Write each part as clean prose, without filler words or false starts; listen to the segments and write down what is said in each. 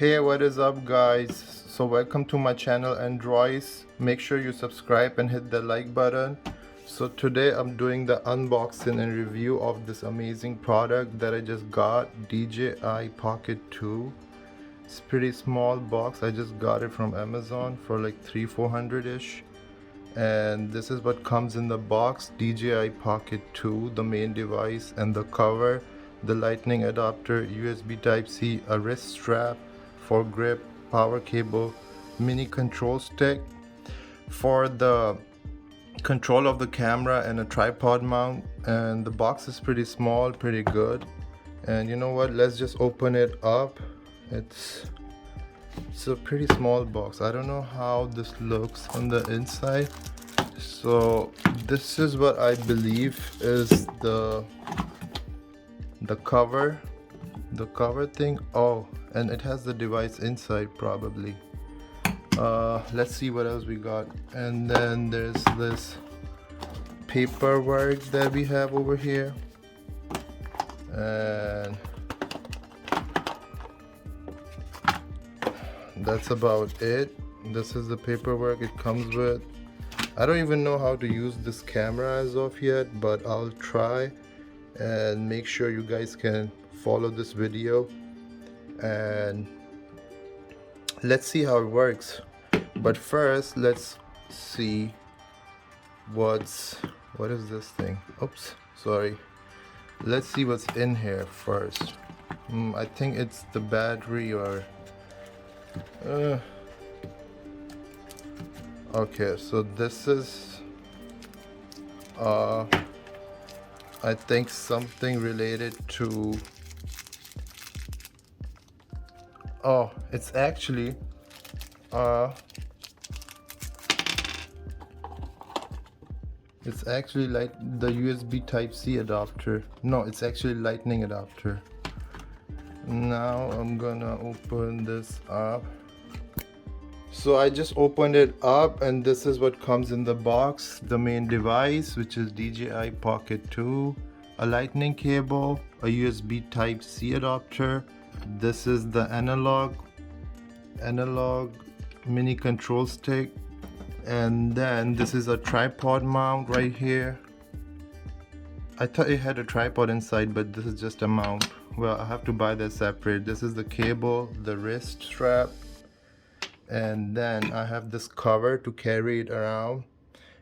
Hey, what is up guys? So welcome to my channel Androids. Make sure you subscribe and hit the like button. So today I'm doing the unboxing and review of this amazing product that I just got, DJI Pocket 2. It's pretty small box. I just got it from Amazon for like 300-400 ish. And this is what comes in the box: DJI Pocket 2, the main device, and the cover, the lightning adapter, USB Type-C, a wrist strap for grip, power cable, mini control stick for the control of the camera, and a tripod mount. And the box is pretty small, pretty good. And you know what, let's just open it up. It's a pretty small box. I don't know how this looks on the inside. So this is what I believe is the cover thing. Oh, and it has the device inside probably. Let's see what else we got. And then there's this paperwork that we have over here, and that's about it. This is the paperwork it comes with. I don't even know how to use this camera as of yet, but I'll try, and make sure you guys can follow this video and let's see how it works. But first, let's see what is this thing. Oops, sorry. Let's see what's in here first. I think it's the battery or okay, so this is I think something related to, oh, it's actually like the USB Type-C adapter. No, it's actually lightning adapter. Now I'm gonna open this up. So I just opened it up, and this is what comes in the box: the main device, which is DJI Pocket 2, a lightning cable, a USB Type-C adapter. This is the analog mini control stick, and then this is a tripod mount right here. I thought it had a tripod inside, but this is just a mount. Well, I have to buy that separate. This is the cable, the wrist strap, and then I have this cover to carry it around,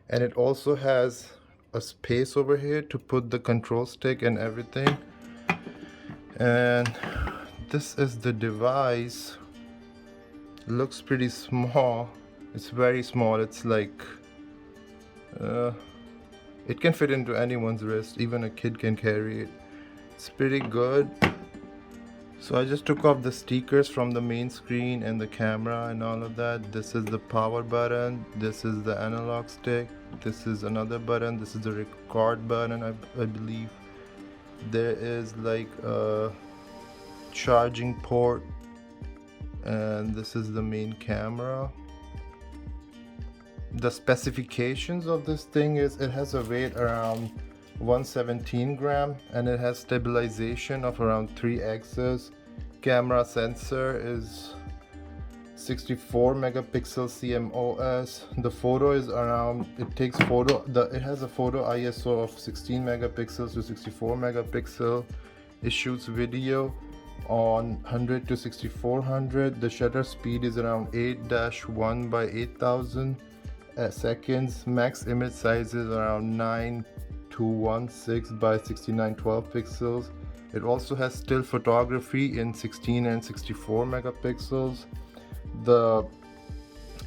and it also has a space over here to put the control stick and everything. And this is the device. Looks pretty small. It's very small. It's like it can fit into anyone's wrist. Even a kid can carry it. It's pretty good. So I just took off the stickers from the main screen and the camera and all of that. This is the power button. This is the analog stick. This is another button. This is the record button, I believe. There is like a charging port, and this is the main camera. The specifications of this thing is it has a weight around 117 gram, and it has stabilization of around 3 axes. Camera sensor is 64 megapixel CMOS. The photo is around, it takes photo, it has a photo ISO of 16 megapixels to 64 megapixel. It shoots video on 100 to 6400. The shutter speed is around 8-1 by 8000 seconds. Max image size is around 9:16 by 6912 pixels. It also has still photography in 16 and 64 megapixels.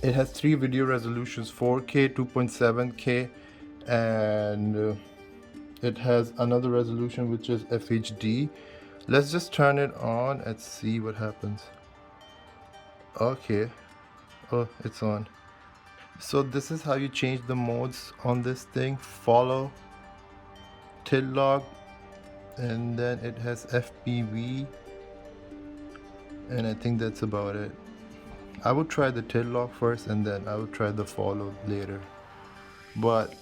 It has 3 video resolutions: 4K, 2.7K, and it has another resolution which is FHD. Let's just turn it on and see what happens. Okay, oh, it's on. So this is how you change the modes on this thing: follow, tilt lock, and then it has FPV, and I think that's about it. I would try the tilt lock first, and then I would try the follow later. But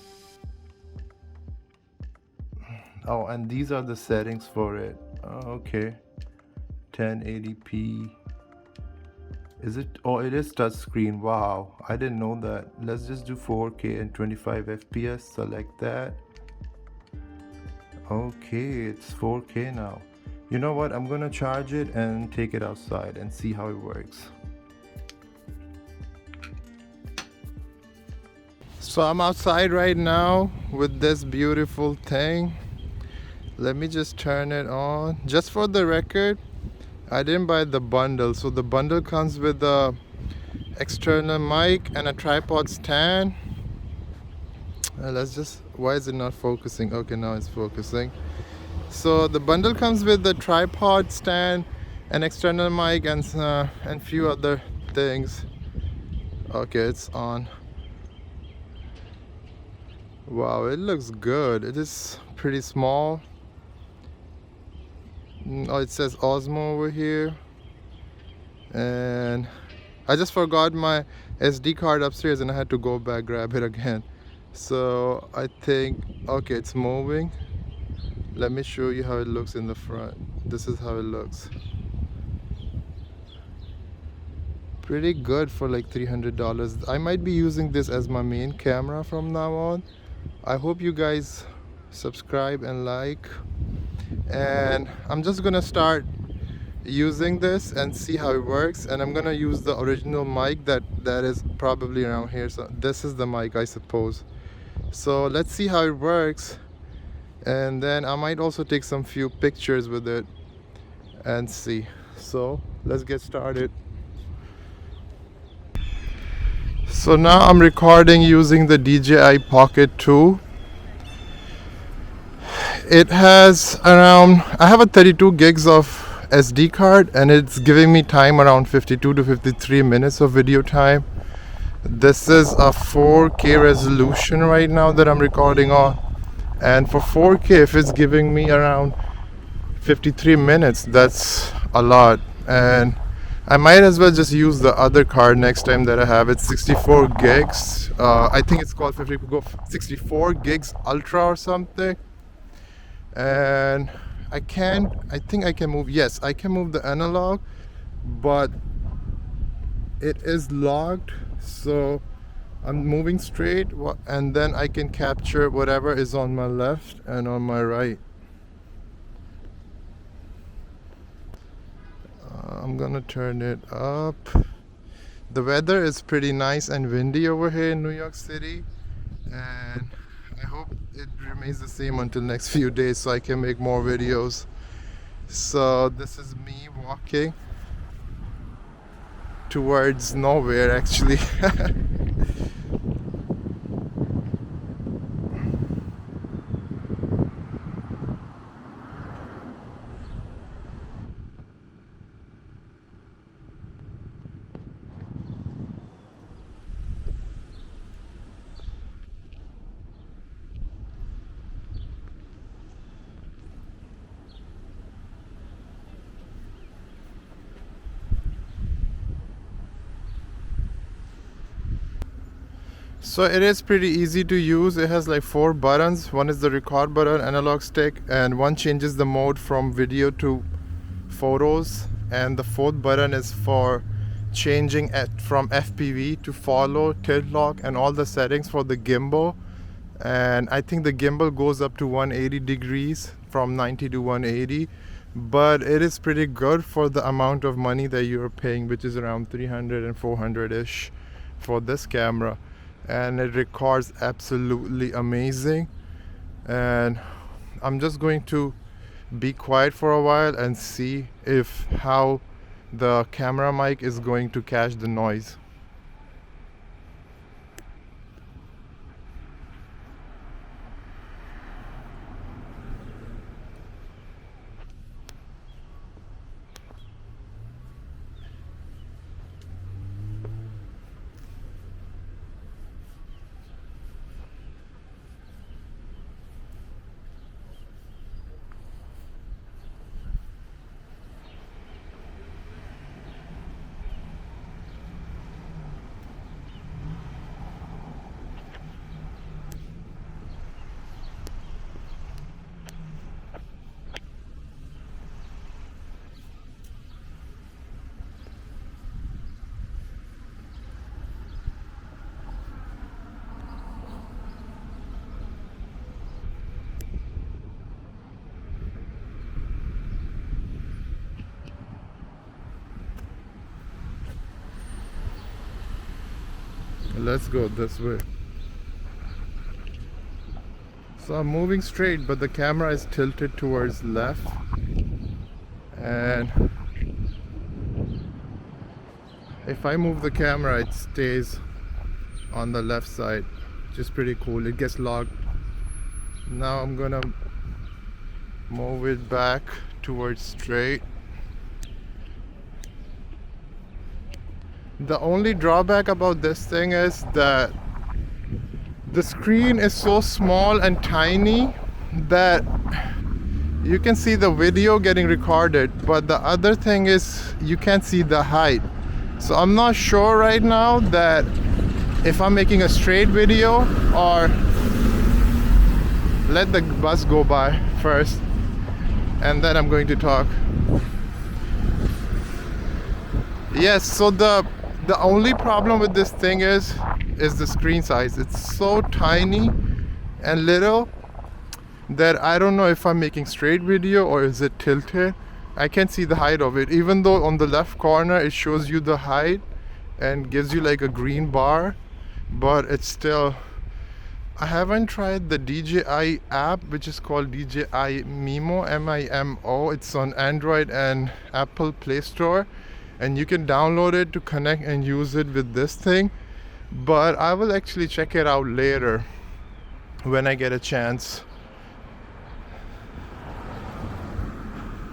oh, and these are the settings for it. Okay, 1080p, Is it? Oh, it is touch screen. Wow, I didn't know that. Let's just do 4K and 25 FPS. Select that. Okay, it's 4K now. You know what? I'm gonna charge it and take it outside and see how it works. So I'm outside right now with this beautiful thing. Let me just turn it on. Just for the record, I didn't buy the bundle. So the bundle comes with the external mic and a tripod stand. Let's just, why is it not focusing? Okay, now it's focusing. So the bundle comes with the tripod stand, an external mic, and few other things. Okay, it's on. Wow, it looks good. It is pretty small. Oh, it says Osmo over here. And I just forgot my SD card upstairs and I had to go back grab it again. So I think, okay, it's moving. Let me show you how it looks in the front. This is how it looks. Pretty good for like $300. I might be using this as my main camera from now on. I hope you guys subscribe and like. And I'm just gonna start using this and see how it works. And I'm gonna use the original mic that is probably around here. So this is the mic, I suppose. So let's see how it works. And then I might also take some few pictures with it and see. So let's get started. So now I'm recording using the DJI Pocket 2. It has around, I have a 32 gigs of SD card and it's giving me time around 52 to 53 minutes of video time. This is a 4K resolution right now that I'm recording on. And for 4K, if it's giving me around 53 minutes, that's a lot. And I might as well just use the other card next time that I have. It's 64 gigs. I think it's called 64 gigs Ultra or something. And I think I can move, yes, I can move the analog, but it is locked. So I'm moving straight and then I can capture whatever is on my left and on my right. I'm gonna turn it up. The weather is pretty nice and windy over here in New York City, and I hope it remains the same until next few days so I can make more videos. So this is me walking towards nowhere actually. So it is pretty easy to use. It has like 4 buttons. One is the record button, analog stick, and one changes the mode from video to photos, and the 4th button is for changing from FPV to follow, tilt lock, and all the settings for the gimbal. And I think the gimbal goes up to 180 degrees from 90 to 180, but it is pretty good for the amount of money that you're paying, which is around 300 and 400 ish for this camera. And it records absolutely amazing. And I'm just going to be quiet for a while and see if how the camera mic is going to catch the noise. Let's go this way. So I'm moving straight, but the camera is tilted towards left, and if I move the camera, it stays on the left side, which is pretty cool. It gets locked. Now I'm gonna move it back towards straight. The only drawback about this thing is that the screen is so small and tiny that you can see the video getting recorded, but the other thing is you can't see the height. So I'm not sure right now that if I'm making a straight video or let the bus go by first and then I'm going to talk. Yes, so the only problem with this thing is the screen size. It's so tiny and little that I don't know if I'm making straight video or is it tilted. I can't see the height of it, even though on the left corner it shows you the height and gives you like a green bar, but it's still, I haven't tried the DJI app, which is called DJI Mimo, M-I-M-O. It's on Android and Apple Play Store, and you can download it to connect and use it with this thing. But I will actually check it out later when I get a chance.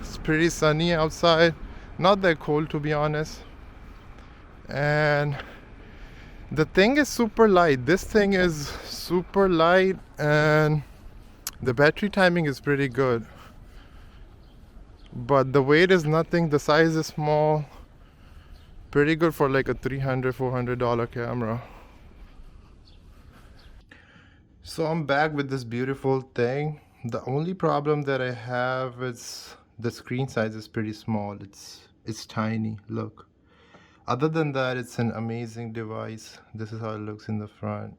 It's pretty sunny outside, not that cold to be honest. And the thing is super light. This thing is super light and the battery timing is pretty good. But the weight is nothing, the size is small. Pretty good for like a $300-400 camera. So I'm back with this beautiful thing. The only problem that I have is the screen size is pretty small. It's tiny, look. Other than that, it's an amazing device. This is how it looks in the front.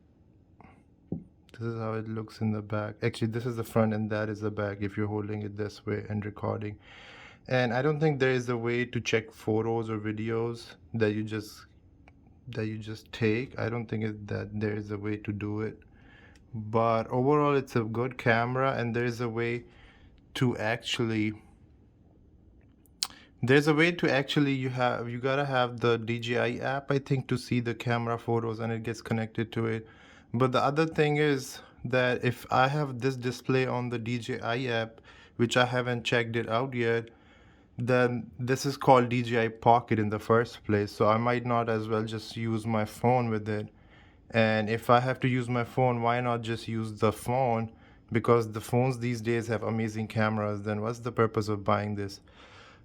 This is how it looks in the back. Actually, this is the front and that is the back if you're holding it this way and recording. And I don't think there is a way to check photos or videos that you just take. I don't think that there is a way to do it. But overall, it's a good camera, and there is a way to actually you gotta have the DJI app, I think, to see the camera photos and it gets connected to it. But the other thing is that if I have this display on the DJI app, which I haven't checked it out yet, then this is called Dji Pocket in the first place, so I might not as well just use my phone with it. And if I have to use my phone, why not just use the phone? Because the phones these days have amazing cameras. Then what's the purpose of buying this?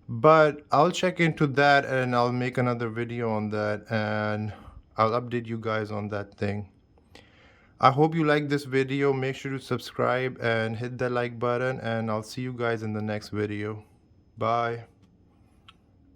But I'll check into that and I'll make another video on that and I'll update you guys on that thing. I hope you like this video. Make sure to subscribe and hit the like button, and I'll see you guys in the next video. Bye.